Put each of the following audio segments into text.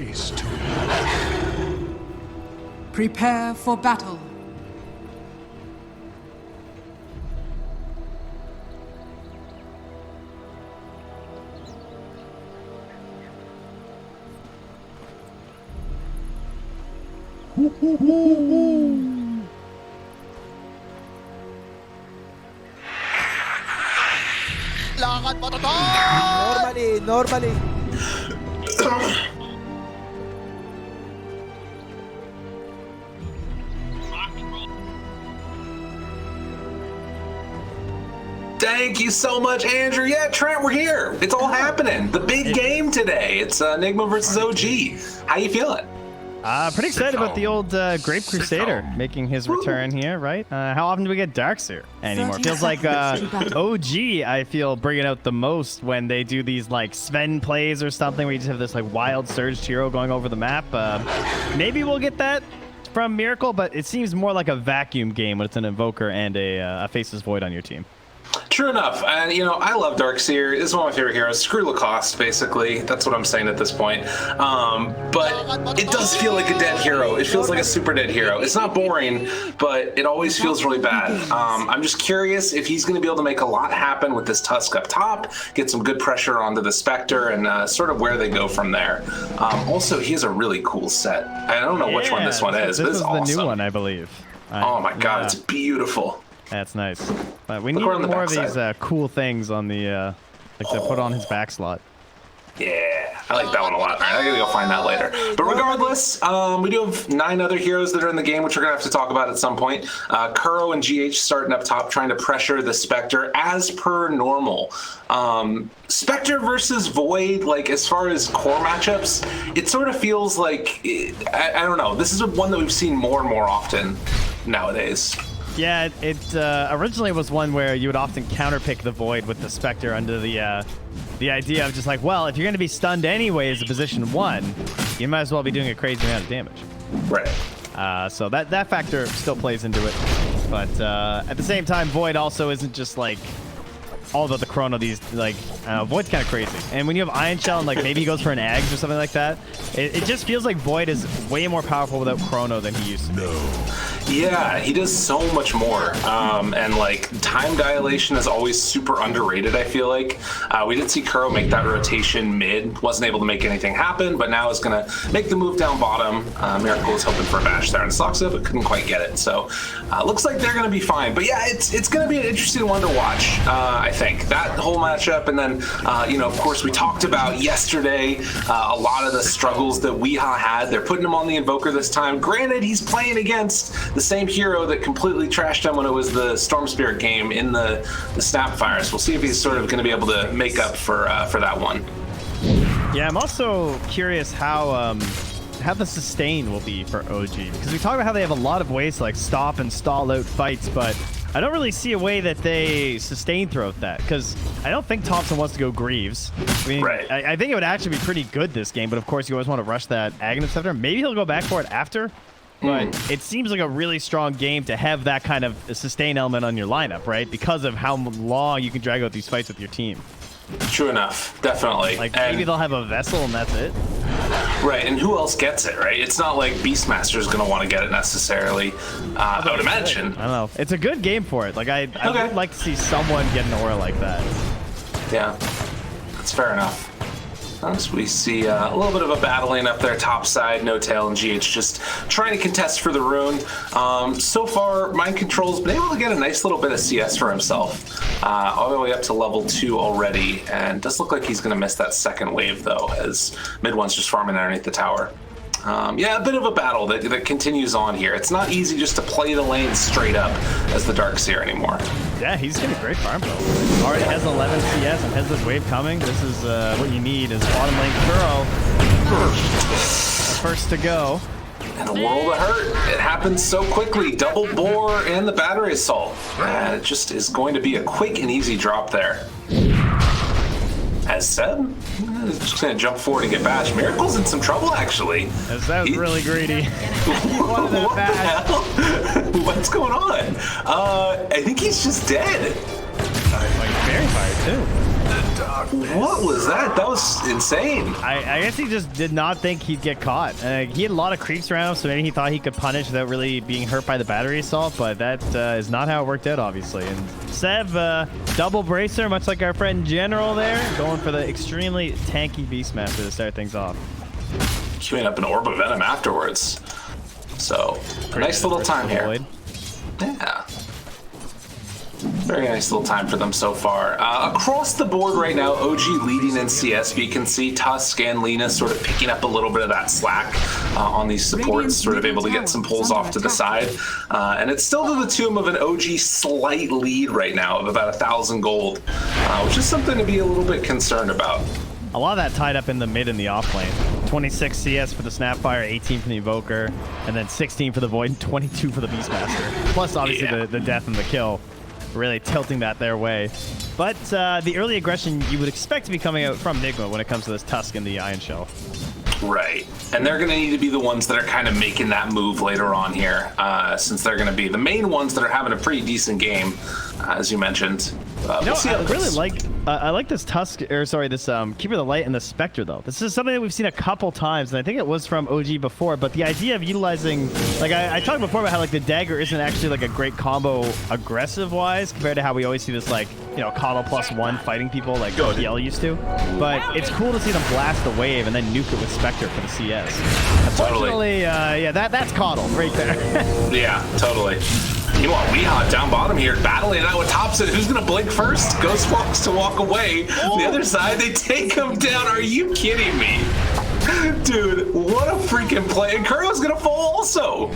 face to Prepare for battle. Lakad mo to! Normally. Thank you so much, Andrew. Yeah, Trent, we're here. It's all happening. The big game today. It's Nigma versus OG. How you feeling? Pretty excited about the old Grape Crusader making his return here, right? How often do we get Darkseer anymore? Feels like OG, I feel, bringing out the most when they do these like Sven plays or something where you just have this like wild surged hero going over the map. Maybe we'll get that from Miracle, but it seems more like a vacuum game when it's an Invoker and a Faceless Void on your team. True enough. And, you know, I love Darkseer. This is one of my favorite heroes. Screw Lacoste, basically. That's what I'm saying at this point. But it does feel like a dead hero. It feels like a super dead hero. It's not boring, but it always feels really bad. I'm just curious if he's going to be able to make a lot happen with this Tusk up top, get some good pressure onto the Spectre, and sort of where they go from there. Also, he has a really cool set. I don't know which one this one is, but it's awesome. This is the new one, I believe. Oh my god, it's beautiful. That's nice. But we need more of these cool things on the, like to put on his back slot. Yeah, I like that one a lot. All right, I gotta go find that later. But regardless, we do have 9 other heroes that are in the game, which we're gonna have to talk about at some point. Kuro and GH starting up top, trying to pressure the Spectre as per normal. Spectre versus Void, like as far as core matchups, it sort of feels like, I don't know, this is one that we've seen more and more often nowadays. Yeah, it originally was one where you would often counterpick the Void with the Spectre under the idea of just like, well, if you're going to be stunned anyway as a position 1, you might as well be doing a crazy amount of damage. Right. So that factor still plays into it. But at the same time, Void also isn't just like all about the chrono. These like Void's kind of crazy. And when you have Ion Shell and like maybe he goes for an Ags or something like that, it just feels like Void is way more powerful without chrono than he used to be. Yeah, he does so much more. And like time dilation is always super underrated, I feel like. We did see Kuro make that rotation mid, wasn't able to make anything happen, but now is gonna make the move down bottom. Miracle was hoping for a bash there and Soxa, but couldn't quite get it. So looks like they're gonna be fine. But yeah, it's gonna be an interesting one to watch, I think. That whole matchup, and then you know, of course, we talked about yesterday a lot of the struggles that Weehaw had. They're putting him on the Invoker this time. Granted, he's playing against the same hero that completely trashed him when it was the Storm Spirit game in the Snapfire. So we'll see if he's sort of going to be able to make up for that one. Yeah, I'm also curious how the sustain will be for OG, because we talked about how they have a lot of ways to like stop and stall out fights, but I don't really see a way that they sustain throughout that, because I don't think Thompson wants to go Greaves. I mean, right. I think it would actually be pretty good this game, but of course you always want to rush that Aghanim Scepter. Maybe he'll go back for it after, but it seems like a really strong game to have that kind of sustain element on your lineup, right? Because of how long you can drag out these fights with your team. True enough, definitely. Like maybe they'll have a Vessel and that's it. Right, and who else gets it, right? It's not like Beastmaster is going to want to get it necessarily, I would imagine. I don't know. It's a good game for it. Like I would like to see someone get an aura like that. Yeah, that's fair enough. So we see a little bit of a battling up there top side. No Tail and GH just trying to contest for the rune. So far, Mind Control's been able to get a nice little bit of CS for himself. All the way up to level 2 already. And does look like he's going to miss that second wave, though, as Mid One's just farming underneath the tower. Yeah, a bit of a battle that continues on here. It's not easy just to play the lane straight up as the Darkseer anymore. Yeah, he's getting great farm though. Already has 11 CS and has this wave coming. This is what you need is bottom lane Kuro. First to go. And a world of hurt. It happens so quickly. Double bore and the battery assault. And it just is going to be a quick and easy drop there. As Ceb, just gonna jump forward and get bashed. Miracle's in some trouble, actually. That was really greedy. What the hell? What's going on? I think he's just dead. Like very fired too. What was that? That was insane. I guess he just did not think he'd get caught. He had a lot of creeps around him, so maybe he thought he could punish without really being hurt by the battery assault, but that is not how it worked out, obviously. And Ceb, double bracer, much like our friend General there, going for the extremely tanky Beastmaster to start things off. Queuing up an Orb of Venom afterwards. So, a nice little time here. Yeah. Very nice little time for them so far. Across the board right now, OG leading in CS, but you can see Tusk and Lina sort of picking up a little bit of that slack on these supports, sort of able to get some pulls off to the side. And it's still to the tune of an OG slight lead right now of about 1,000 gold, which is something to be a little bit concerned about. A lot of that tied up in the mid and the off lane. 26 CS for the Snapfire, 18 from the Evoker, and then 16 for the Void, and 22 for the Beastmaster. Plus, obviously, the death and the kill. Really tilting that their way. But the early aggression you would expect to be coming out from Nigma when it comes to this Tusk and the Iron Shell. Right. And they're going to need to be the ones that are kind of making that move later on here, since they're going to be the main ones that are having a pretty decent game, as you mentioned. We'll see how it goes. I like this Tusk, or sorry, this Keeper of the Light and the Spectre, though. This is something that we've seen a couple times, and I think it was from OG before, but the idea of utilizing, like I talked before about how like the dagger isn't actually like a great combo aggressive-wise compared to how we always see this like, you know, Coddle +1 fighting people like PL used to. But it's cool to see them blast the wave and then nuke it with Spectre for the CS. Unfortunately, yeah, that's Coddle right there. Yeah, totally. Meanwhile, Weehaw down bottom here, battling it out with Thompson. Who's going to blink first? Ghost walks to walk away. The other side, they take him down. Are you kidding me? Dude, what a freaking play. And Kuro's going to fall also.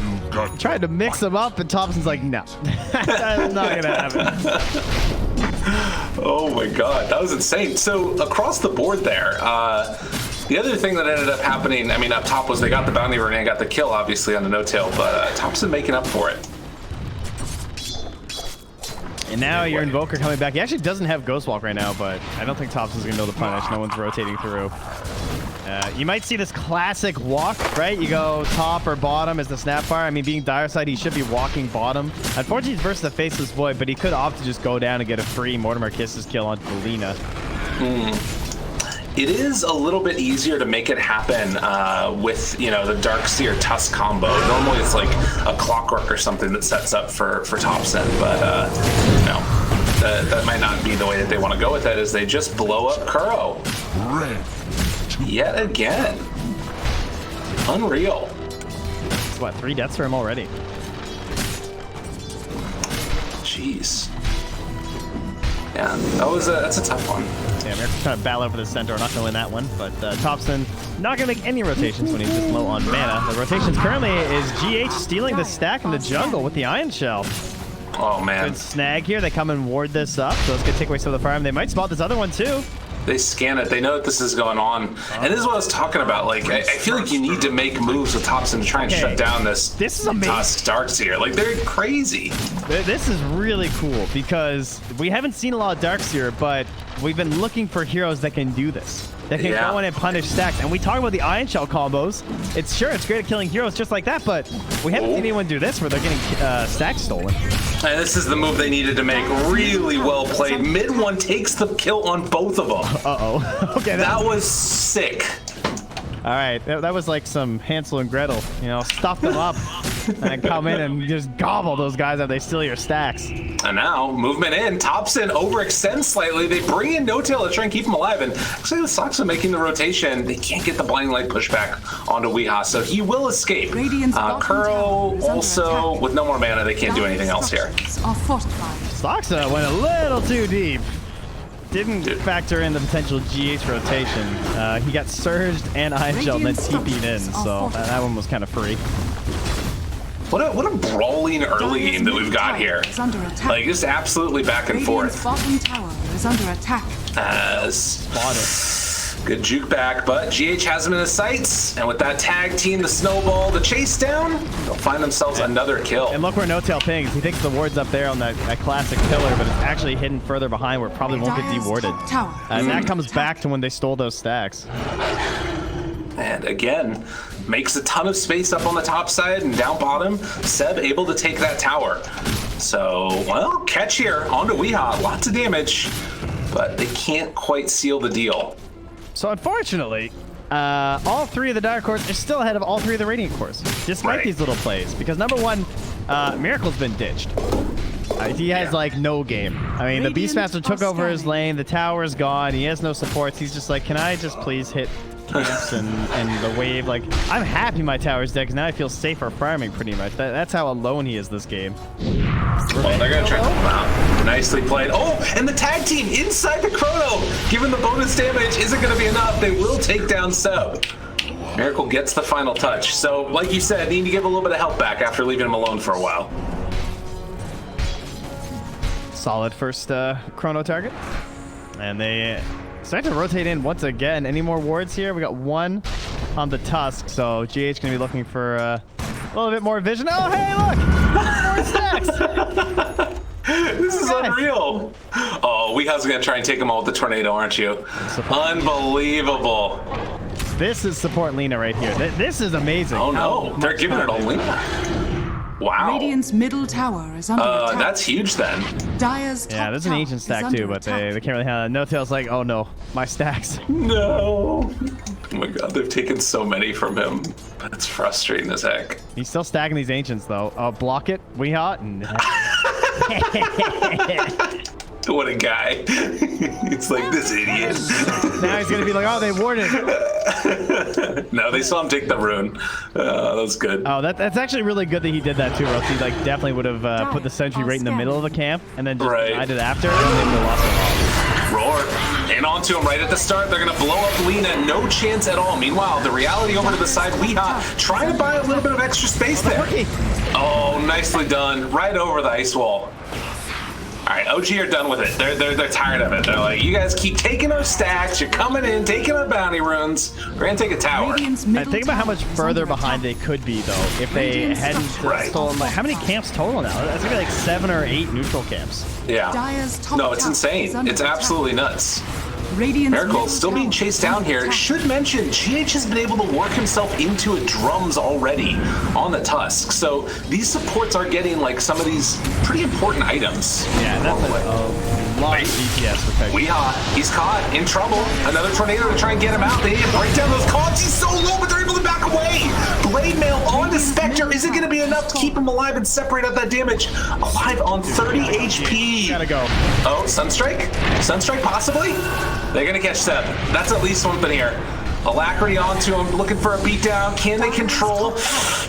Tried to mix them up, and Thompson's like, no. That's not going to happen. Oh my god, that was insane. So across the board there, the other thing that ended up happening, I mean, up top was they got the bounty rune and got the kill, obviously, on the no-tail, but Thompson making up for it. And now your Invoker coming back. He actually doesn't have Ghost Walk right now, but I don't think Thompson's going to be able to punish. No one's rotating through. You might see this classic walk, right? You go top or bottom as the Snapfire. I mean, being Dire Side, he should be walking bottom. Unfortunately, he's versus the Faceless Void, but he could opt to just go down and get a free Mortimer Kisses kill onto Lina. It is a little bit easier to make it happen with, you know, the Darkseer Tusk combo. Normally it's like a Clockwork or something that sets up for Thompson, but you know, that might not be the way that they want to go with it, as they just blow up Kuro. Yet again. Unreal. It's what, 3 deaths for him already? Jeez. Yeah, that's a tough one. Yeah, America's trying to battle over the center. We're not going to win that one, but Thompson not going to make any rotations when he's just low on mana. The rotations currently is GH stealing the stack in the jungle with the Iron Shell. Oh, man. Good snag here. They come and ward this up, so it's going to take away some of the farm. They might spot this other one, too. They scan it. They know that this is going on. And this is what I was talking about. Like, I feel like you need to make moves with Thompson to try and shut down this is amazing. Tusk Darkseer. Like, they're crazy. This is really cool because we haven't seen a lot of Darkseer, but we've been looking for heroes that can do this. That can go in and punish stacks. And we talk about the Iron Shell combos. It's great at killing heroes just like that, but we haven't seen anyone do this where they're getting stacks stolen. And this is the move they needed to make. Really well played. Mid one takes the kill on both of them. Uh-oh. Okay, that was sick. All right, that was like some Hansel and Gretel. You know, stuff them up and come in and just gobble those guys as they steal your stacks. And now, movement in. Thompson overextends slightly. They bring in No-Tail to try and keep him alive. And actually, the Sox are making the rotation. They can't get the Blinding Light pushback onto Weehaw, so he will escape. Kuro also, with no more mana, they can't do anything else here. Soxa went a little too deep. Didn't factor in the potential GH rotation. He got surged and Iron Shell and then TP'd in, so that one was kind of free. What a brawling early game that we've got here. Like, just absolutely back and forth. Good juke back, but GH has him in his sights, and with that tag team, the snowball, the chase down, they'll find themselves another kill. And look where No-Tail pings. He thinks the ward's up there on that classic pillar, but it's actually hidden further behind where it probably won't get dewarded. And that comes back to when they stole those stacks. And again, makes a ton of space up on the top side and down bottom. Ceb able to take that tower. So, well, catch here onto Weehaw. Lots of damage. but they can't quite seal the deal. So unfortunately, all three of the Dark Cores are still ahead of all three of the Radiant Cores, despite these little plays. Because number one, Miracle's been ditched. He has like no game. I mean, the Beastmaster took over his lane. The tower's gone. He has no supports. He's just like, can I just please hit camps and the wave? Like, I'm happy my tower's dead because now I feel safer farming pretty much. That's how alone he is this game. Oh, they're gonna try. Wow, nicely played. Oh, and the tag team inside the Chrono. Given the bonus damage, isn't gonna be enough. They will take down Ceb. Miracle gets the final touch. So, like you said, need to give a little bit of help back after leaving him alone for a while. Solid first Chrono target. And they start to rotate in once again. Any more wards here? We got one on the Tusk, so GH gonna be looking for a little bit more vision. Oh, hey, look! More stacks! This is unreal. Oh, Weehaw's gonna try and take him all with the tornado, aren't you? Unbelievable. This is support Lina right here. This is amazing. Oh no, they're giving it a Lina. Wow. Radiant's middle tower is under attack. That's huge then. Dire's top there's an ancient stack too, but they can't really handle it. No Tail's like, oh no, my stacks. No. Oh my god, they've taken so many from him. That's frustrating as heck. He's still stacking these ancients though. Block it, Weehaw. What a guy. It's like, this idiot. Now he's gonna be like, oh, they warded. No, they saw him take the rune. That was good. Oh, that's actually really good that he did that too, or else he like definitely would have put the sentry right in the middle of the camp and then just died it after, and they would have lost it all. Roar. And onto him right at the start. They're gonna blow up Lina. No chance at all. Meanwhile, the reality over to the side. Weehaw trying to buy a little bit of extra space there. Oh, nicely done. Right over the ice wall. All right, OG are done with it. They're tired of it. They're like, you guys keep taking our stacks. You're coming in, taking our bounty runes. We're gonna take a tower. Think about how much further behind they could be though if they hadn't stolen. Like, how many camps total now? That's gonna be like 7 or 8 neutral camps. Yeah. No, it's insane. It's absolutely nuts. Miracle still being chased down here. Should mention, GH has been able to work himself into a drums already on the Tusk. So these supports are getting like some of these pretty important items. Yeah, that's a lot of DPS protection. Weehaw, he's caught in trouble. Another tornado to try and get him out. They need to break down those cogs. He's so low, but they're able to back away. Blade Mail on the Spectre. Is it going to be enough to keep him alive and separate out that damage? Alive on 30 HP. Gotta go. Oh, Sunstrike? Sunstrike possibly? They're gonna catch Ceb. That's at least something here. Alacrity onto him, looking for a beatdown. Can they control?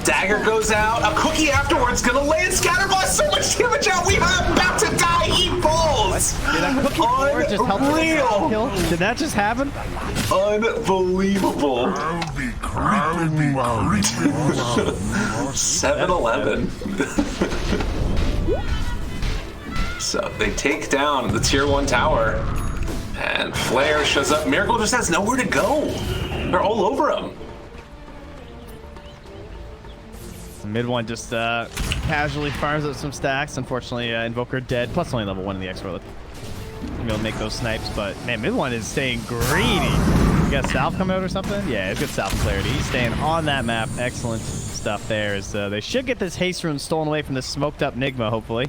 Dagger goes out. A cookie afterwards, gonna land Scatterblast. So much damage out. We are about to die. He falls. Did that cookie just help Unreal. Kill? Did that just happen? Unbelievable. 7-11. So they take down the tier 1 tower. And Flare shows up. Miracle just has nowhere to go. They're all over him. The mid one just casually farms up some stacks. Unfortunately, Invoker dead. Plus only level 1 in the X-Roll. Maybe he'll make those snipes, but man, mid one is staying greedy. You got Salve coming out or something? Yeah, it's good Salve clarity. He's staying on that map. Excellent stuff there. They should get this haste rune stolen away from this smoked up Nigma, hopefully.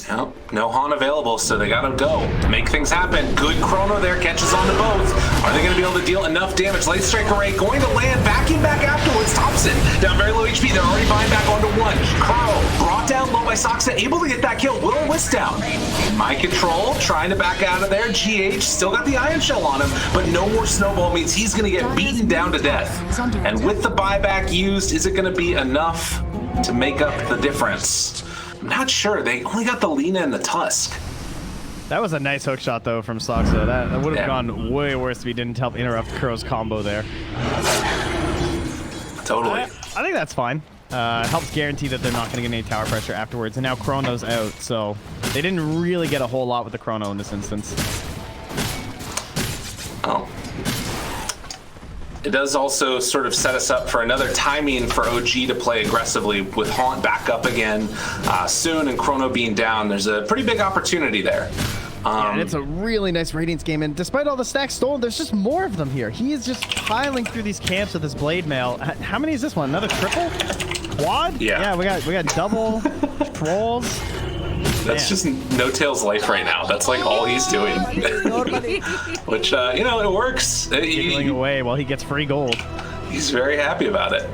Nope, no Han available, so they gotta go. Make things happen. Good Chrono there, catches on to both. Are they gonna be able to deal enough damage? Late Strike Array going to land, backing back afterwards. Thompson down very low HP. They're already buying back onto 1. Crow brought down low by Soxa, able to get that kill. Will Wisp down. My Control trying to back out of there. GH still got the Iron Shell on him, but no more Snowball means he's gonna get beaten down to death. And with the buyback used, is it gonna be enough to make up the difference? I'm not sure. They only got the Lina and the Tusk. That was a nice hook shot, though, from Soxa. That would have gone way worse if he didn't help interrupt Kuro's combo there. Totally. I think that's fine. Helps guarantee that they're not going to get any tower pressure afterwards. And now Chrono's out, so they didn't really get a whole lot with the Chrono in this instance. Oh. It does also sort of set us up for another timing for OG to play aggressively with Haunt back up again soon and Chrono being down. There's a pretty big opportunity there. Yeah, and it's a really nice Radiance game, and despite all the stacks stolen, there's just more of them here. He is just piling through these camps with his Blade Mail. How many is this one? Another triple? Quad? Yeah. Yeah, we got double trolls. That's just No Tail's life right now. That's like all he's doing. Normally. Which, you know, it works. Giggling away while he gets free gold. He's very happy about it.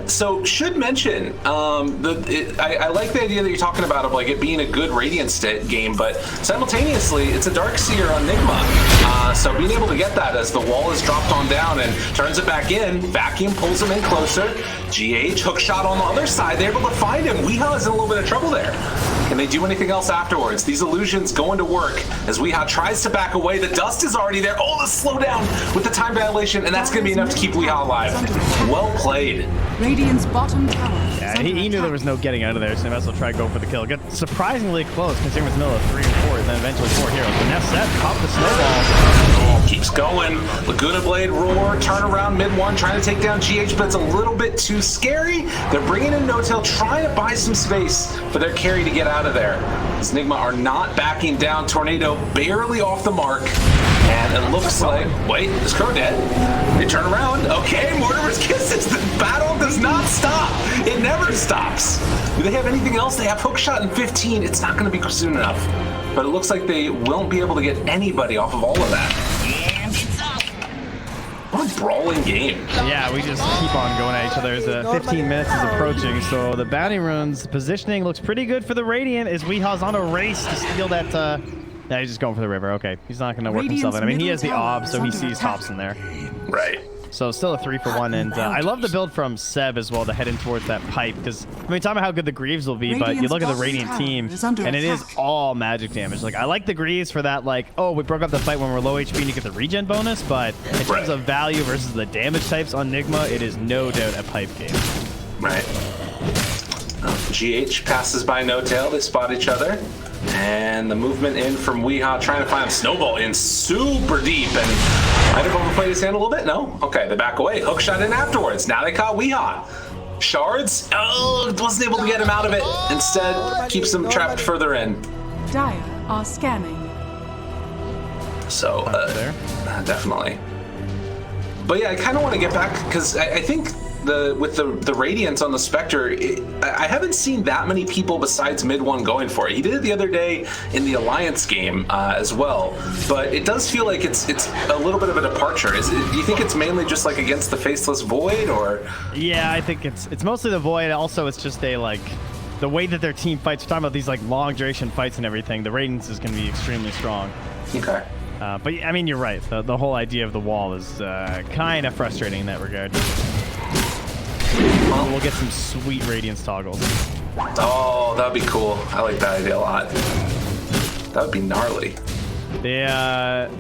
So should mention, I like the idea that you're talking about of like it being a good Radiant game, but simultaneously it's a Darkseer on Nigma. So being able to get that as the wall is dropped on down and turns it back in, Vacuum pulls him in closer. GH hook shot on the other side. They're able to find him. Weeha is in a little bit of trouble there. Can they do anything else afterwards? These illusions going to work as Weeha tries to back away. The dust is already there. Oh, the slowdown with the time dilation, and that's going to be enough to keep Weeha alive. Well played. Radiant's bottom tower. Yeah, he knew there was no getting out of there, so he might as well try to go for the kill. Get surprisingly close, considering it's middle of 3 and 4, and then eventually 4 heroes. But now Ceb caught the snowball. Keeps going. Laguna Blade roar, turn around mid one, trying to take down GH, but it's a little bit too scary. They're bringing in No Tail, trying to buy some space for their carry to get out of there. As Nigma are not backing down. Tornado barely off the mark. And it looks like, wait, is Crow dead? They turn around. Okay, Mortimer's Kisses. The battle does not stop. It never stops. Do they have anything else? They have hookshot in 15. It's not going to be soon enough. But it looks like they won't be able to get anybody off of all of that. What a brawling game. Yeah, we just keep on going at each other as 15 minutes is approaching. So the bounty runes positioning looks pretty good for the Radiant as Weeha's on a race to steal that. Yeah, he's just going for the river. Okay, he's not going to work himself in. I mean, he has the ob, so he sees tops in there. Right. So still a 3-for-1, and I love the build from Ceb as well to head in towards that pipe, because I mean, talking about how good the Greaves will be, but you look at the Radiant team, and it is all magic damage. Like, I like the Greaves for that, like, oh, we broke up the fight when we're low HP and you get the regen bonus, but in terms of value versus the damage types on Nigma, it is no doubt a pipe game. Right. GH passes by No Tail, they spot each other. And the movement in from Weeha, trying to find him. Snowball in super deep, and might have overplayed his hand a little bit. No? Okay, they back away. Hookshot in afterwards. Now they caught Weeha. Shards? Oh, wasn't able to get him out of it. Instead, keeps him trapped further in. Dire are scanning. So, definitely. But yeah, I kind of want to get back, because I think with the Radiance on the Spectre, I haven't seen that many people besides mid one going for it. He did it the other day in the Alliance game as well, but it does feel like it's a little bit of a departure. Do you think it's mainly just like against the Faceless Void, or? Yeah, I think it's mostly the Void. Also, it's just the way that their team fights. We're talking about these like long duration fights and everything. The Radiance is going to be extremely strong. Okay. But I mean, you're right. The whole idea of the wall is kind of frustrating in that regard. We'll get some sweet Radiance toggles. Oh, that'd be cool. I like that idea a lot. That would be gnarly. They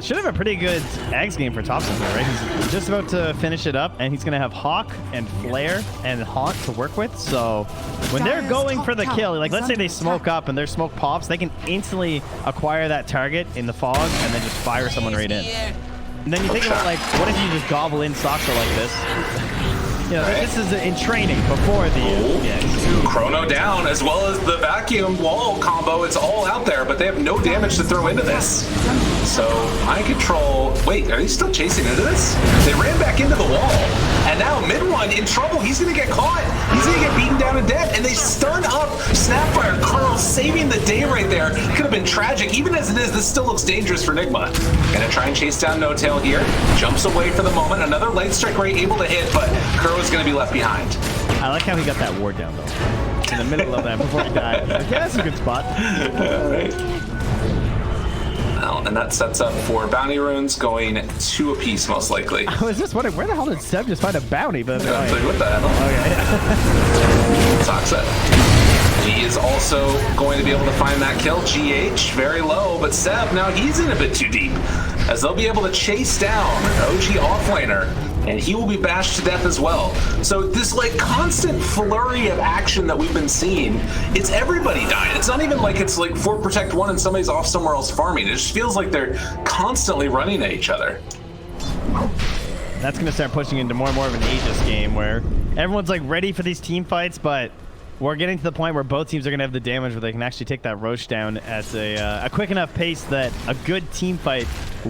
should have a pretty good Ags game for Thompson here, right? He's just about to finish it up, and he's going to have Hawk and Flare and Haunt to work with. So when they're going for the kill, like let's say they smoke up and their smoke pops, they can instantly acquire that target in the fog and then just fire someone right in. And then you think about, like, what if you just gobble in Soxer like this? You know, this is in training before the Chrono down, as well as the vacuum wall combo. It's all out there, but they have no damage to throw into this. So Mind Control. Wait, are they still chasing into this? They ran back into the wall, and now mid one in trouble. He's gonna get caught. He's gonna get beaten down to death, and they stun up Snapfire. Curl saving the day right there. Could have been tragic. Even as it is, this still looks dangerous for Nigma. Gonna try and chase down No Tail here. Jumps away for the moment. Another light strike ray able to hit, but Curl is going to be left behind. I like how he got that ward down, though. In the middle of that before he died. Like, yeah, that's a good spot. Right. Well, and that sets up for bounty runes going 2 apiece, most likely. I was just wondering, where the hell did Ceb just find a bounty? But what the hell? Okay. Toxic. He is also going to be able to find that kill. GH, very low, but Ceb, now he's in a bit too deep, as they'll be able to chase down OG offlaner, and he will be bashed to death as well. So this like constant flurry of action that we've been seeing, it's everybody dying. It's not even like it's like 4 protect 1 and somebody's off somewhere else farming. It just feels like they're constantly running at each other. That's going to start pushing into more and more of an Aegis game where everyone's like ready for these team fights, but we're getting to the point where both teams are going to have the damage where they can actually take that Roche down at a quick enough pace that a good team fight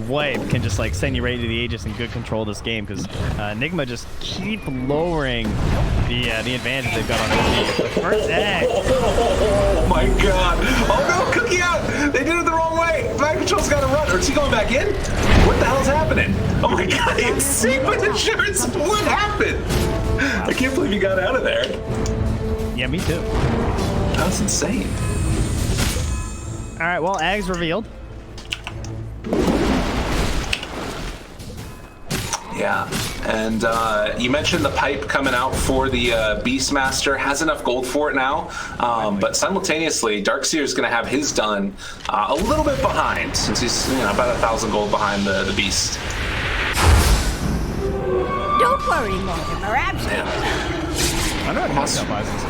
wipe can just like send you right to the Aegis and good control of this game, because Nigma just keep lowering the advantage they've got on OG. The first egg. Oh my god. Oh no, Cookie out! They did it the wrong way. Mind Control's got to run. Or is he going back in? What the hell's happening? Oh my god, it's sick with insurance. What happened? I can't believe he got out of there. Yeah, me too. That was insane. All right, well, eggs revealed. Yeah, and you mentioned the pipe coming out for the Beastmaster. Has enough gold for it now, but simultaneously, Darkseer is going to have his done a little bit behind, since he's about 1,000 gold behind the Beast. Don't worry, Mortimer. Absolutely. I know what Moscow buys this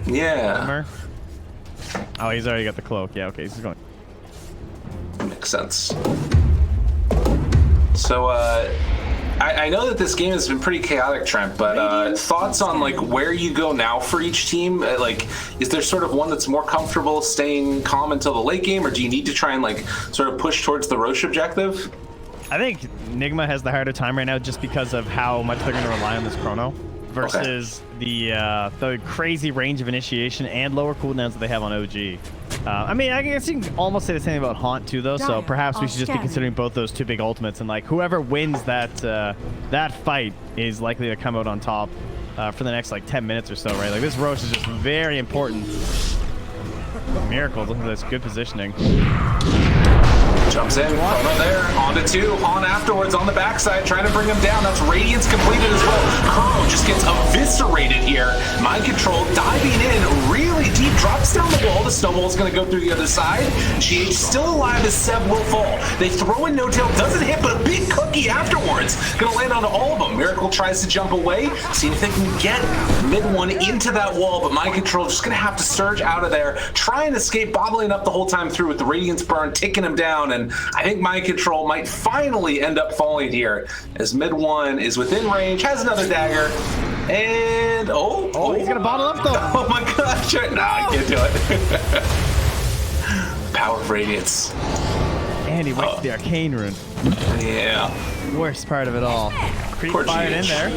game. Yeah. Oh, he's already got the cloak. Yeah, okay, he's going. Makes sense. So, I know that this game has been pretty chaotic, Trent, but thoughts on like where you go now for each team? Like, is there sort of one that's more comfortable staying calm until the late game, or do you need to try and like sort of push towards the Roche objective? I think Nigma has the harder time right now just because of how much they're going to rely on this chrono versus the crazy range of initiation and lower cooldowns that they have on OG. I mean, I guess you can almost say the same about Haunt too, though. So perhaps we should just be considering both those two big ultimates, and like whoever wins that that fight is likely to come out on top for the next like 10 minutes or so, right? Like this Roche is just very important. Miracle, looking at this good positioning. Jumps in, Chrono there, onto 2, on afterwards on the backside, trying to bring him down. That's Radiance completed as well. Chrono just gets eviscerated here. Mind Control diving in really deep, drops down the wall. The snowball's going to go through the other side. GH still alive as Ceb will fall. They throw in No Tail, doesn't hit, but a big cookie afterwards. Going to land onto all of them. Miracle tries to jump away, seeing if they can get mid one into that wall, but Mind Control just going to have to surge out of there, try and escape, bobbling up the whole time through with the Radiance burn, taking him down. And I think Mind Control might finally end up falling here as mid one is within range, has another dagger, and he's gonna bottle up though. Oh my gosh, nah, I can't do it. Power of Radiance. And he went to the arcane rune. Yeah. Worst part of it all. Creep Poor fired in GH. there.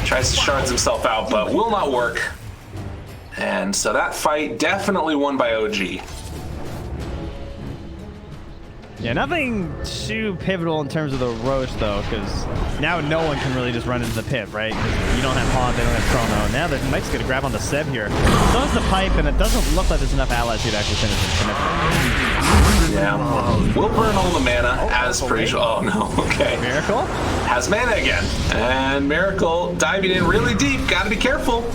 Tries to shards himself out, but will not work. And so that fight definitely won by OG. Yeah, nothing too pivotal in terms of the Roche, though, because now no one can really just run into the pit, right? You don't have Haunt, they don't have Chrono. Now they might just get a grab onto Ceb here. So does the pipe, and it doesn't look like there's enough allies here to actually finish it. Yeah. We'll burn all the mana as per usual. Oh, no. Okay. Miracle? Has mana again. And Miracle diving in really deep. Gotta be careful.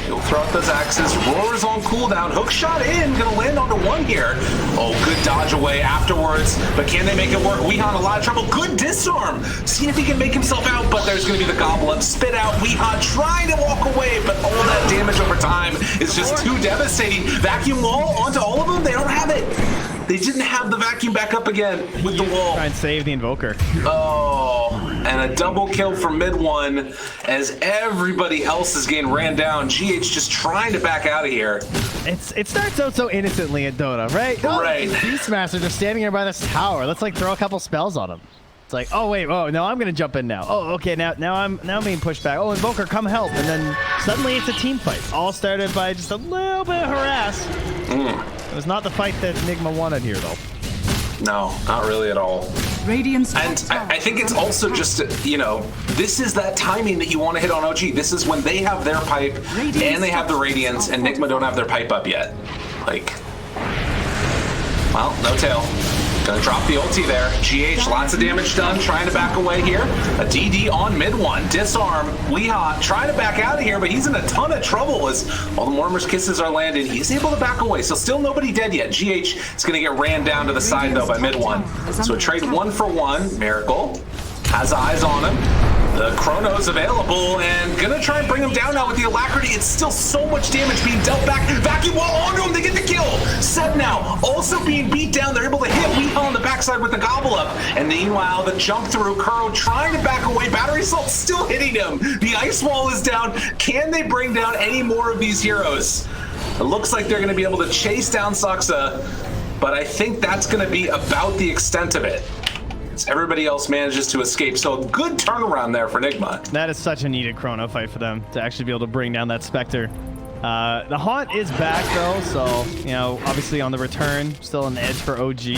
He'll throw out those axes. Roar's on cooldown. Hook shot in. Gonna land onto one here. Oh, good dodge away afterwards. But can they make it work? Weehan a lot of trouble. Good disarm. See if he can make himself out, but there's gonna be the goblet. Spit out. Weehan trying to walk away, but all that damage over time is just too devastating. Vacuum wall onto all of them. They don't have it. They didn't have the vacuum back up again with the wall. Try and save the Invoker. Oh, and a double kill for mid one as everybody else is getting ran down. GH just trying to back out of here. It starts out so innocently in Dota, right? Right. Beastmaster just standing here by this tower. Let's like throw a couple spells on him. It's like, oh wait, oh no, I'm gonna jump in now. Oh, okay, now I'm being pushed back. Oh, Invoker, come help! And then suddenly it's a team fight. All started by just a little bit of harass. It was not the fight that Nigma wanted here, though. No, not really at all. Radiance. And I think it's also just, this is that timing that you want to hit on OG. This is when they have their pipe and they have the Radiance and Nigma don't have their pipe up yet. Like, well, No Tail. Gonna drop the ulti there. GH, lots of damage done, trying to back away here. A DD on mid one. Disarm. Weeha trying to back out of here, but he's in a ton of trouble as all the Mortimer's kisses are landed. He's able to back away, so still nobody dead yet. GH is gonna get ran down to the side though by mid one. So a trade 1-for-1. Miracle has eyes on him. The Chrono's available and gonna try and bring him down now with the Alacrity. It's still so much damage being dealt back. Vacuum wall onto him, they get the kill. Ceb now also being beat down. They're able to hit Weeha on the backside with the gobble up. And meanwhile, the jump through, Kuro trying to back away. Battery Assault still hitting him. The ice wall is down. Can they bring down any more of these heroes? It looks like they're gonna be able to chase down Saksa, but I think that's gonna be about the extent of it. as everybody else manages to escape. So good turnaround there for Nigma. That is such a needed chrono fight for them to actually be able to bring down that Spectre. The Haunt is back though, so you know, obviously on the return, still an edge for OG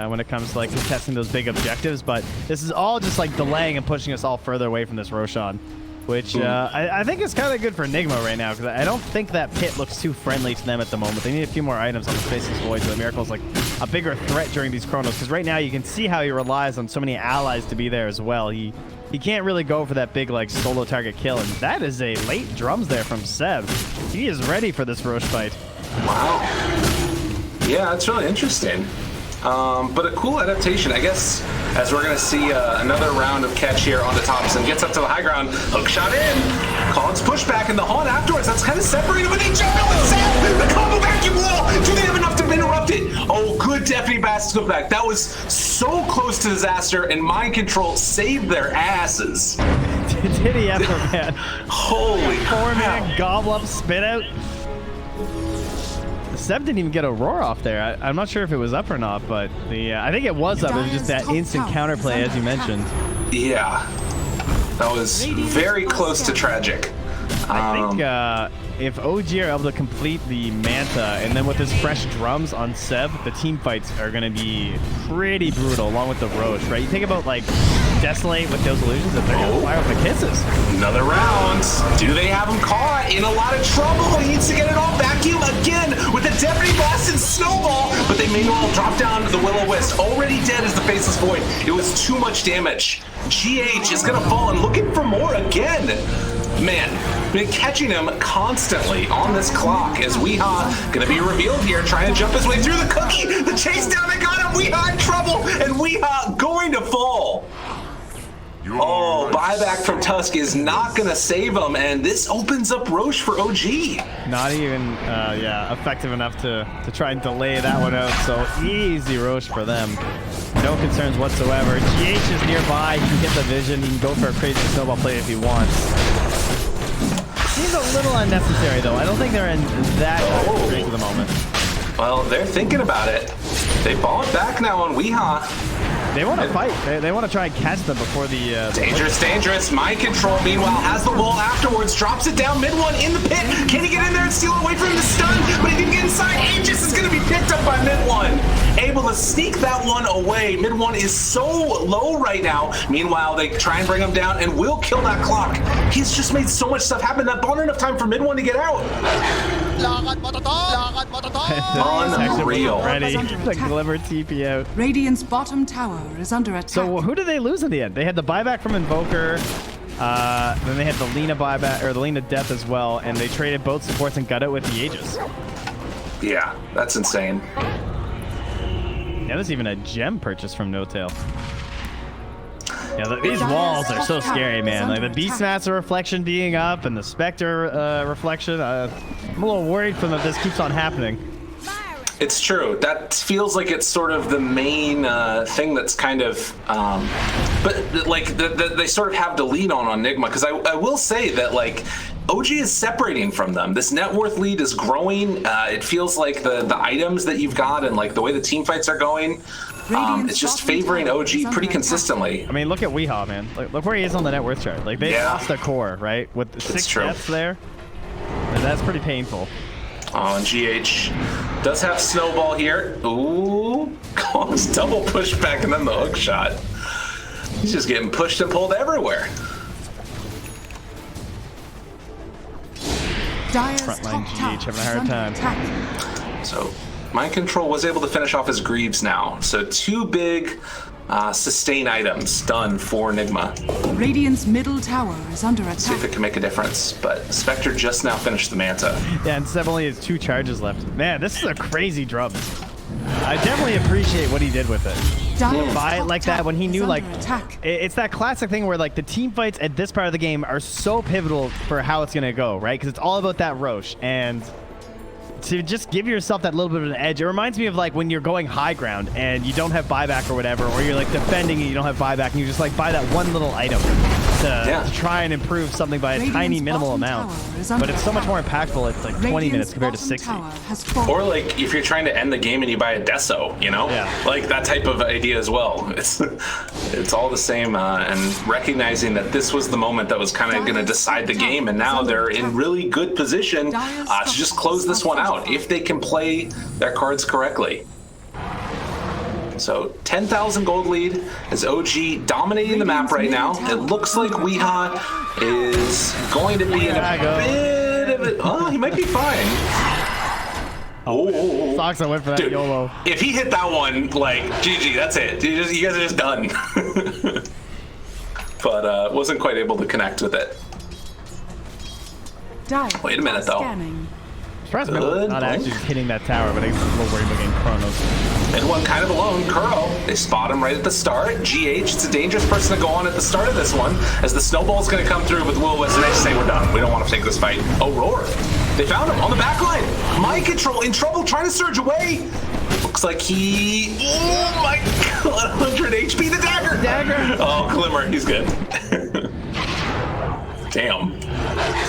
when it comes to like contesting those big objectives. But this is all just like delaying and pushing us all further away from this Roshan, which I think is kind of good for Nigma right now, because I don't think that pit looks too friendly to them at the moment. They need a few more items on the Faceless Void, so the Miracle's like a bigger threat during these chronos, because right now you can see how he relies on so many allies to be there as well. He can't really go for that big like solo target kill, and that is a late drums there from Ceb. He is ready for this Roche fight. Wow. Yeah, that's really interesting. But a cool adaptation, I guess, as we're going to see another round of catch here on the tops and gets up to the high ground. Hook shot in. Collins pushback and the Haunt afterwards. That's kind of separated, but they jump in with Ceb. The combo vacuum wall. Do they have enough to interrupt it? Oh, good Deputy Bastard back. That was so close to disaster, and Mind Control saved their asses. Did he ever, man? Holy crap. 4-man gobble up, spit out. Ceb didn't even get a roar off there. I'm not sure if it was up or not, but I think it was up. It was just that instant counterplay, as you mentioned. Yeah, that was very close to tragic. I think if OG are able to complete the Manta, and then with his fresh drums on Ceb, the team fights are going to be pretty brutal, along with the Roche, right? You think about, like, Desolate with those illusions, if they're going to fire up the kisses. Another round. Do they have him caught? In a lot of trouble. He needs to get it off. Vacuum again with the Deputy Blast and Snowball, but they may well drop down to the Will-O-Wisp. Already dead is the Faceless Void. It was too much damage. GH is going to fall and looking for more again. Man, been catching him constantly on this clock as Weehaw gonna be revealed here, trying to jump his way through the cookie. The chase down, they got him. Weehaw in trouble, and Weehaw going to fall. Oh, buyback from Tusk is not gonna save him, and this opens up Roche for OG. Not even, effective enough to try and delay that one out. So easy Roche for them. No concerns whatsoever. GH is nearby. He can hit the vision. He can go for a crazy snowball play if he wants. Seems a little unnecessary, though. I don't think they're in that streak at the moment. Well, they're thinking about it. They ball it back now on Weehaw. They want to fight. They want to try and catch them before the... Dangerous. Mind Control, meanwhile, has the wall afterwards. Drops it down, mid one in the pit. Can he get in there and steal away from the stun? But he didn't get inside. Aegis is going to be picked up by mid one. Able to sneak that one away. Mid one is so low right now. Meanwhile, they try and bring him down and will kill that clock. He's just made so much stuff happen. That bought enough time for mid one to get out. Unreal. Ready to deliver TP out. Radiant's bottom tower is under attack. So who did they lose in the end? They had the buyback from Invoker, then they had the Lina buyback, or the Lina death as well, and they traded both supports and got it with the Aegis. Yeah, that's insane. Yeah, there's even a gem purchase from No Tail. Yeah, these walls are so scary, man. Like the Beastmaster reflection being up and the Spectre reflection. I'm a little worried from that this keeps on happening. It's true. That feels like it's sort of the main thing that's kind of, but like they sort of have to lean on Nigma, because I will say that like OG is separating from them. This net worth lead is growing. It feels like the items that you've got and like the way the team fights are going, it's just favoring OG pretty consistently. I mean, look at Weehaw, man. Look where he is on the net worth chart. Like they lost their core, right? With the 6 deaths there. And that's pretty painful. Oh, and GH does have Snowball here. Ooh, Collins double push back and then the hook shot. He's just getting pushed and pulled everywhere. Frontline GH having a hard time. So Mind Control was able to finish off his Greaves now. So 2 big sustain items done for Nigma. Radiant's middle tower is under attack. See if it can make a difference. But Spectre just now finished the Manta. Yeah, and Ceb only has 2 charges left. Man, this is a crazy drum. I definitely appreciate what he did with it. Buy it like that when he knew, like, it's that classic thing where, like, the team fights at this part of the game are so pivotal for how it's going to go, right? Because it's all about that Roche. And to just give yourself that little bit of an edge, it reminds me of, like, when you're going high ground and you don't have buyback or whatever, or you're, like, defending and you don't have buyback and you just, like, buy that one little item. to try and improve something by a tiny minimal amount. But it's so much more impactful. It's like 20 minutes compared to 60. Or like if you're trying to end the game and you buy a Deso, you know? Yeah. Like that type of idea as well. It's all the same, and recognizing that this was the moment that was kind of going to decide the game, and now they're in really good position to just close this one out if they can play their cards correctly. So 10,000 gold lead as OG dominating the map right now. It looks like Weeha is going to be in a bit of it. Oh, he might be fine. Oh, Soxa went for that dude, YOLO. if he hit that one, like, GG, that's it. You guys are just done. But wasn't quite able to connect with it. Wait a minute, though. Good not actually just hitting that tower, but I guess a little worried about getting Chronos. And one kind of alone, Kuro. They spot him right at the start. GH, it's a dangerous person to go on at the start of this one, as the snowball's going to come through with Will West, and they say we're done. We don't want to take this fight. Oh, Roar. They found him on the back line. Mind Control in trouble, trying to surge away. Looks like he... Oh, my God. 100 HP. The dagger. Dagger. Oh, Glimmer. He's good. Damn.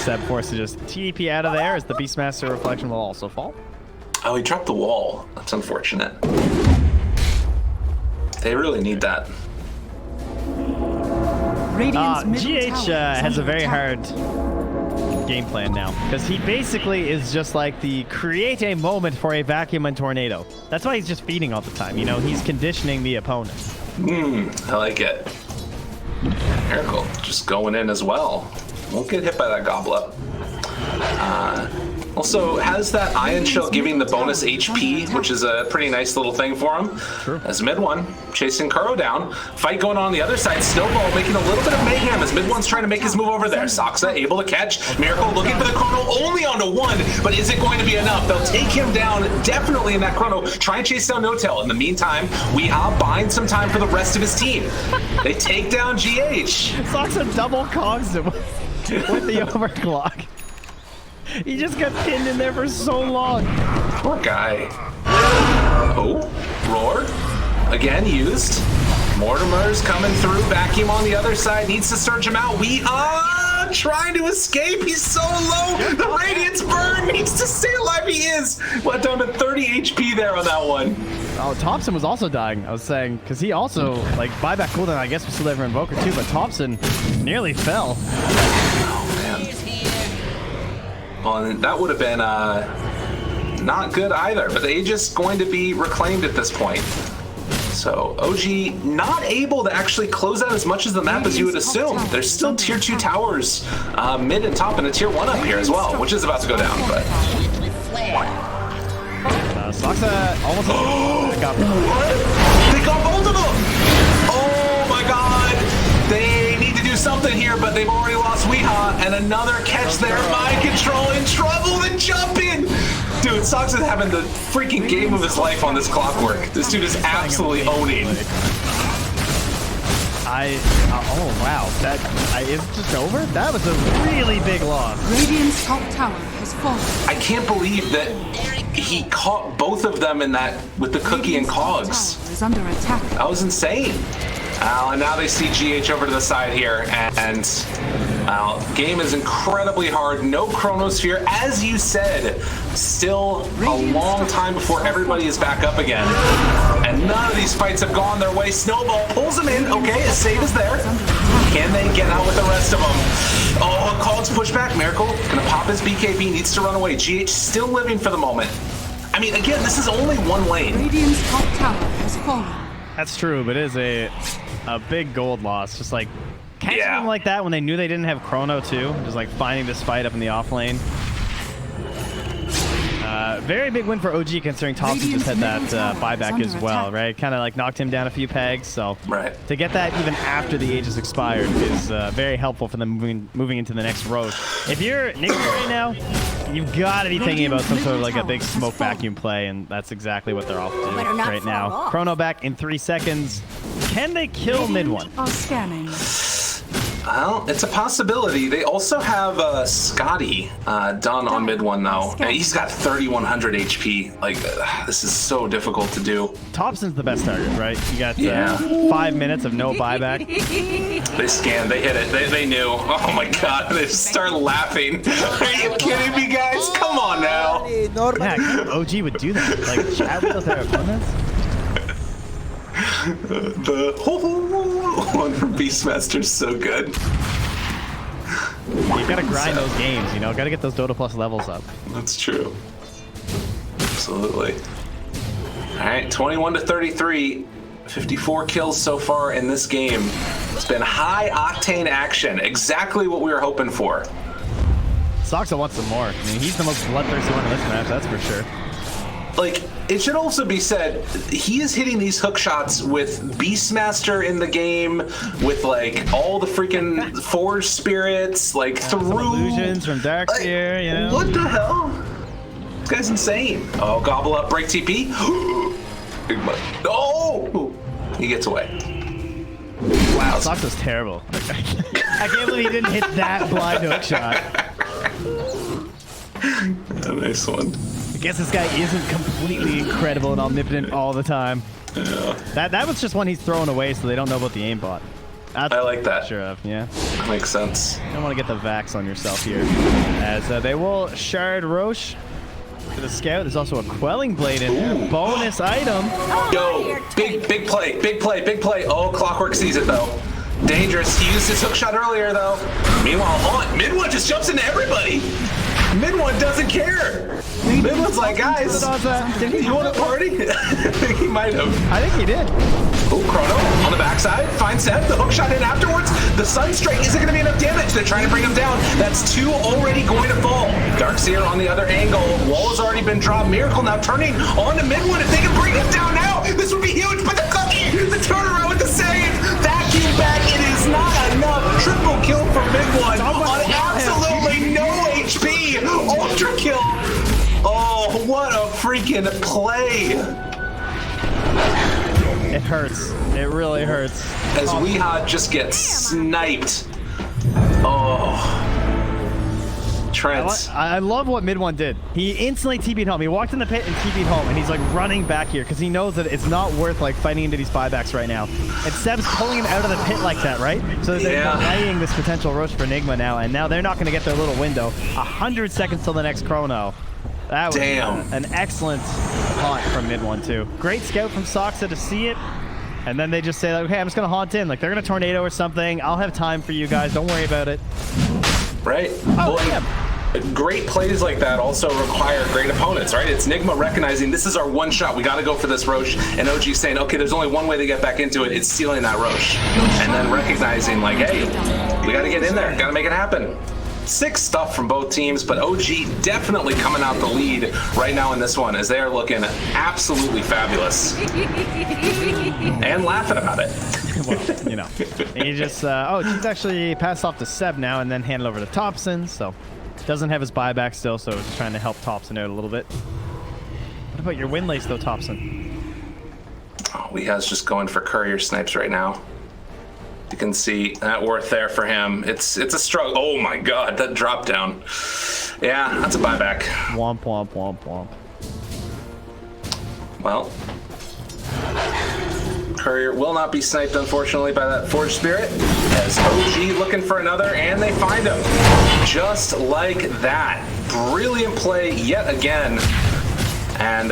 Ceb forced to just TP out of there as the Beastmaster reflection will also fall. Oh, he dropped the wall. That's unfortunate. They really need that. GH has a very hard game plan now, because he basically is just like the create a moment for a vacuum and tornado. That's why he's just feeding all the time. You know, he's conditioning the opponent. I like it. Miracle just going in as well. Won't get hit by that goblet. Also has that Iron Shell giving the bonus HP, which is a pretty nice little thing for him. True. As mid one chasing Kuro down. Fight going on the other side. Snowball making a little bit of mayhem as mid one's trying to make his move over there. Soxa able to catch. Miracle looking for the Chrono only onto one, but is it going to be enough? They'll take him down definitely in that Chrono. Try and chase down No-Tail. In the meantime, we are buying some time for the rest of his team. They take down GH. Soxa double cogs him with the overclock. He just got pinned in there for so long. Poor guy. Oh, Roar. Again used. Mortimer's coming through. Vacuum on the other side. Needs to surge him out. We are trying to escape. He's so low. The Radiance burn. Needs to stay alive. He is. Went down to 30 HP there on that one. Oh, Thompson was also dying, I was saying, because he also, like, buyback cooldown, I guess, was still there for Invoker too, but Thompson nearly fell. Oh, man. Well, that would have been not good either, but the Aegis going to be reclaimed at this point. So OG not able to actually close out as much as the map as you would assume. There's still tier 2 towers mid and top and a tier 1 up here as well, which is about to go down. But Soxa almost got what? They got both of them! Oh my god! They need to do something here, but they've already lost Weeha, and another catch there. Mind Control in trouble, the jump in! Dude, Sox is having the freaking game of his life on this clockwork. This dude is absolutely owning. Oh wow, is it just over? That was a really big loss. Radiant's top tower has fallen. I can't believe that he caught both of them in that with the cookie and cogs. Is under attack. That was insane. And now they see GH over to the side here, and game is incredibly hard. No Chronosphere, as you said. Still a long time before everybody is back up again. And none of these fights have gone their way. Snowball pulls him in. Okay, a save is there. Can they get out with the rest of them? Oh, Cogs push back. Miracle gonna pop his BKB. Needs to run away. GH still living for the moment. I mean, again, this is only one lane. Radiant's top tower has fallen. That's true, but it is a big gold loss. Just like catching them like that when they knew they didn't have Chrono too. Just like finding this fight up in the off lane. Very big win for OG considering Thompson just had that buyback as well, right? Kind of like knocked him down a few pegs. So to get that even after the Aegis expired is very helpful for them moving into the next road. If you're Nigma right now, you've got to be thinking about some sort of like a big smoke vacuum play, and that's exactly what they're off to do right now. Chrono back in 3 seconds. Can they kill mid one? Are scanning. Well, it's a possibility. They also have Scotty done on mid one though. And he's got 3,100 HP. Like, this is so difficult to do. Thompson's the best target, right? You got 5 minutes of no buyback. They scanned, they hit it, they knew. Oh my god, they just start laughing. Are you kidding me, guys? Come on now. Yeah, OG would do that. Like, chat with their opponents. The one from Beastmaster is so good. You gotta grind those games, you know? Gotta get those Dota Plus levels up. That's true. Absolutely. Alright, 21 to 33. 54 kills so far in this game. It's been high octane action. Exactly what we were hoping for. Soxa wants some more. I mean, he's the most bloodthirsty one in this match, that's for sure. Like, it should also be said, he is hitting these hook shots with Beastmaster in the game, with like all the freaking Forge Spirits, like through illusions from Darkseer, you know? What the hell? This guy's insane. Oh, gobble up, break TP. Nigma. No! He gets away. Wow. Soxa's terrible. I can't believe he didn't hit that blind hook shot. A nice one. I guess this guy isn't completely incredible and omnipotent all the time. Yeah. That was just one he's throwing away so they don't know about the aimbot. I like that. Sure of, yeah. That makes sense. You don't want to get the vax on yourself here. As they will shard Roche to the scout. There's also a quelling blade in there. Bonus item. Yo, big play. Oh, Clockwork sees it though. Dangerous. He used his hook shot earlier though. Meanwhile, Mid one just jumps into everybody. Mid one doesn't care. Mid one's like, guys, you want to party? I think he might have. I think he did. Oh, Chrono on the backside. Finds Ceb. The hook shot in afterwards. The Sunstrike isn't going to be enough damage. They're trying to bring him down. That's 2 already going to fall. Darkseer on the other angle. Wall has already been dropped. Miracle now turning on to mid one. If they can bring him down now, this would be huge. But the cookie, the turnaround with the save. Vacuum back. It is not enough. Triple kill for mid one on absolutely no HP. Ultra kill. Oh, what a freaking play. It hurts. It really hurts. As Weehawk just gets sniped. Oh. Trent. I love what mid one did. He instantly TP'd home. He walked in the pit and TP'd home, and he's like running back here because he knows that it's not worth like fighting into these buybacks right now. And Ceb's pulling him out of the pit like that, right? So they're delaying this potential rush for Nigma now, and now they're not going to get their little window. 100 seconds till the next chrono. That was an excellent haunt from mid one too. Great scout from Soxa to see it. And then they just say, like, okay, I'm just going to haunt in. Like, they're going to tornado or something. I'll have time for you guys. Don't worry about it. Right. Oh, great plays like that also require great opponents, right? It's Nigma recognizing this is our one shot. We got to go for this Roche. And OG saying, okay, there's only one way to get back into it. It's stealing that Roche. And then recognizing, like, hey, we got to get in there. Got to make it happen. Sick stuff from both teams, but OG definitely coming out the lead right now in this one as they are looking absolutely fabulous. And laughing about it. Well, you know, he just, he's actually passed off to Ceb now and then handed over to Thompson, so doesn't have his buyback still, so just trying to help Thompson out a little bit. What about your win lace though, Thompson? Oh, Weehaw's just going for courier snipes right now. You can see that worth there for him. It's a struggle. Oh my god, that drop down. Yeah, that's a buyback. Womp, womp, womp, womp. Well, Courier will not be sniped, unfortunately, by that Forge Spirit. As OG looking for another, and they find him. Just like that. Brilliant play yet again. And,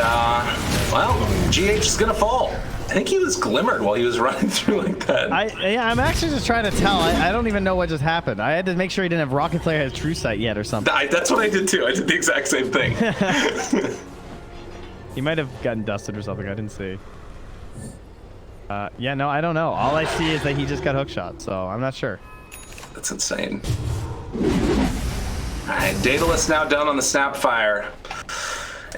well, GH is going to fall. I think he was glimmered while he was running through like that. I'm actually just trying to tell. I don't even know what just happened. I had to make sure he didn't have Rocket Flare has True Sight yet or something. That's what I did too. I did the exact same thing. He might have gotten dusted or something. I didn't see. Yeah, no, I don't know. All I see is that he just got hookshot, so I'm not sure. That's insane. All right, Daedalus now down on the Snapfire.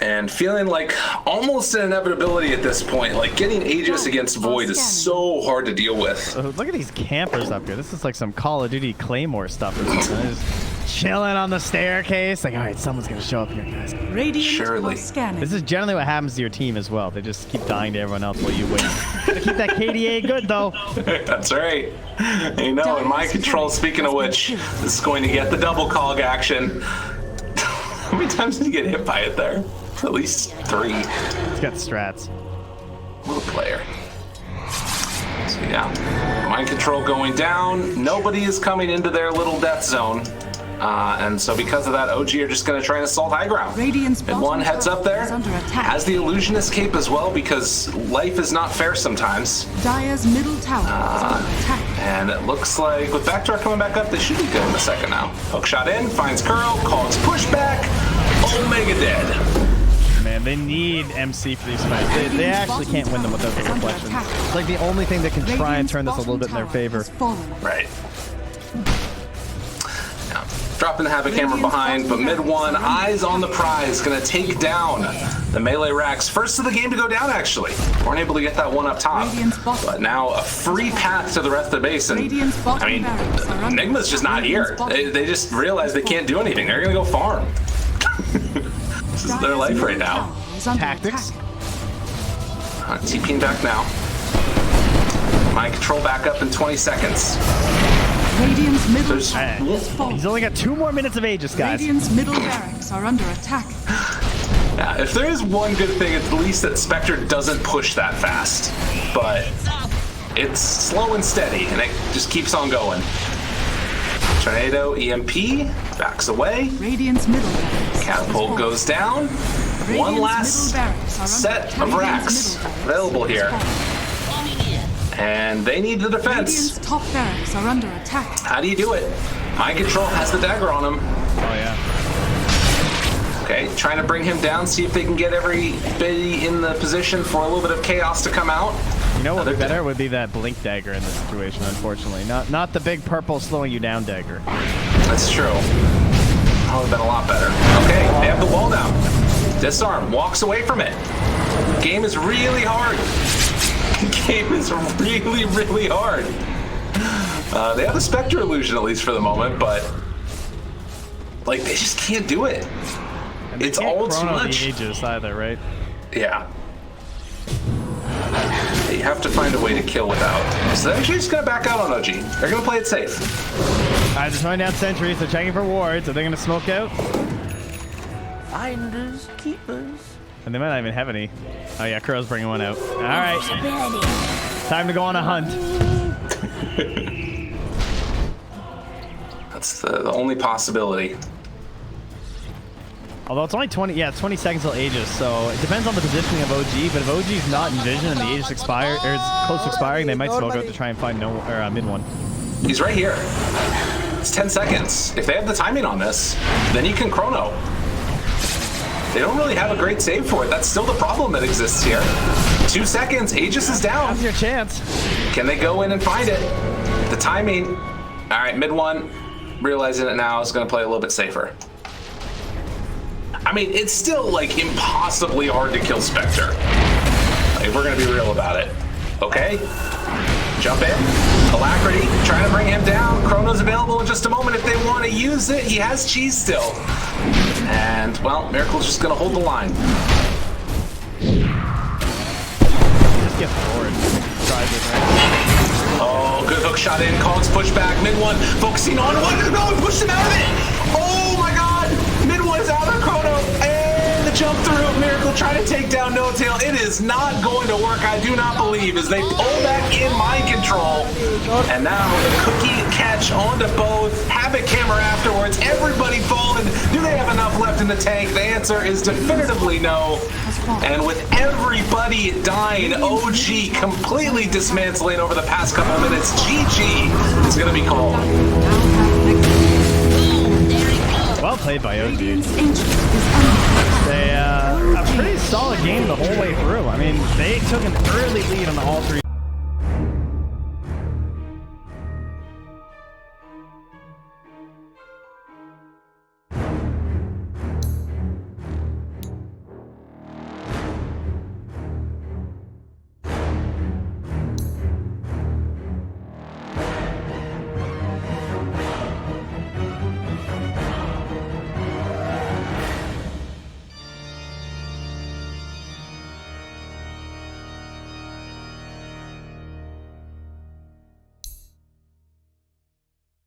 And feeling like almost an inevitability at this point. Like getting Aegis against Void is so hard to deal with. Look at these campers up here. This is like some Call of Duty Claymore stuff or something. They're just chilling on the staircase. Like, all right, someone's gonna show up here, guys. Radiant Surely. scanning. This is generally what happens to your team as well. They just keep dying to everyone else while you wait. keep that KDA good, though. That's right. You know, in my control, speaking of which, this is going to get the double cog action. How many times did he get hit by it there? At least 3. He's got strats. What a player. So yeah, mind control going down. Nobody is coming into their little death zone. And so because of that, OG are just going to try and assault high ground. And one heads up there, has the illusionist cape as well, because life is not fair sometimes. Dire's middle tower is under attack. And it looks like with Backdoor coming back up, they should be good in a second now. Hook shot in, finds Curl, calls pushback, Omega dead. Man, they need MC for these fights. They actually can't win them without the reflection. It's like the only thing that can try and turn this a little bit in their favor. Right. Yeah. Dropping the Havoc Hammer behind, but mid one, eyes on the prize, gonna take down the melee racks. First of the game to go down, actually. Weren't able to get that one up top, but now a free path to the rest of the base. And I mean, Nigma's just not here. They just realized they can't do anything. They're gonna go farm. This is their life right now. Tactics. TPing back now. Mind control back up in 20 seconds. Radiant's middle tower is fallen. He's only got 2 more minutes of Aegis, guys. Radiant's middle barracks are under attack. Yeah, if there is one good thing, it's at least that Spectre doesn't push that fast. But it's slow and steady, and it just keeps on going. Tornado EMP backs away. Radiant's middle barracks Catapult goes down. One last set of racks available here. And they need the defense. Radiant's top barracks are under attack. How do you do it? Mind control has the dagger on him. Oh, yeah. Okay, trying to bring him down, see if they can get everybody in the position for a little bit of chaos to come out. You know what would be better would be that blink dagger in this situation, unfortunately. Not the big purple slowing you down dagger. That's true. That would have been a lot better. Okay, they have the wall down. Disarm, walks away from it. Game is really hard. Game is really, really hard. They have the Spectre illusion, at least for the moment, but like they just can't do it. It's all too much. The Aegis either, right? Yeah. You have to find a way to kill without. So they're actually just gonna back out on OG. They're gonna play it safe. Alright, they're throwing down sentries. They're checking for wards. Are they gonna smoke out? Finders, keepers. And they might not even have any. Oh yeah, Crow's bringing one out. All right, time to go on a hunt. That's the only possibility. Although it's only 20, yeah, it's 20 seconds till Aegis, so it depends on the positioning of OG. But if OG's not in vision and the Aegis expire or is close to expiring, they might smoke out to try and find mid one. He's right here. It's 10 seconds. If they have the timing on this, then you can chrono. They don't really have a great save for it. That's still the problem that exists here. 2 seconds, Aegis is down. That's your chance. Can they go in and find it? The timing. All right, mid one, realizing it now is gonna play a little bit safer. I mean, it's still like impossibly hard to kill Spectre. Like, we're gonna be real about it. Okay, jump in. Alacrity, trying to bring him down. Chrono's available in just a moment if they want to use it. He has cheese still. And, well, Miracle's just going to hold the line. Just get forward. Tries it, right? Oh, good hook shot in. Cogs push back. Mid one focusing on one. No, push him out of it. Oh, my God. Mid one's out of Chrono. And the jump through. Miracle trying to take down No Tail. It is not going to work, I do not believe, as they pull back in mind control. And now the cookie catch onto both. Havoc Hammer afterwards. Everybody falling. Do they have enough left in the tank? The answer is definitively no. And with everybody dying, OG completely dismantling over the past couple of minutes, GG is going to be called. Well played by OG. They a pretty solid game the whole way through. I mean, they took an early lead on all 3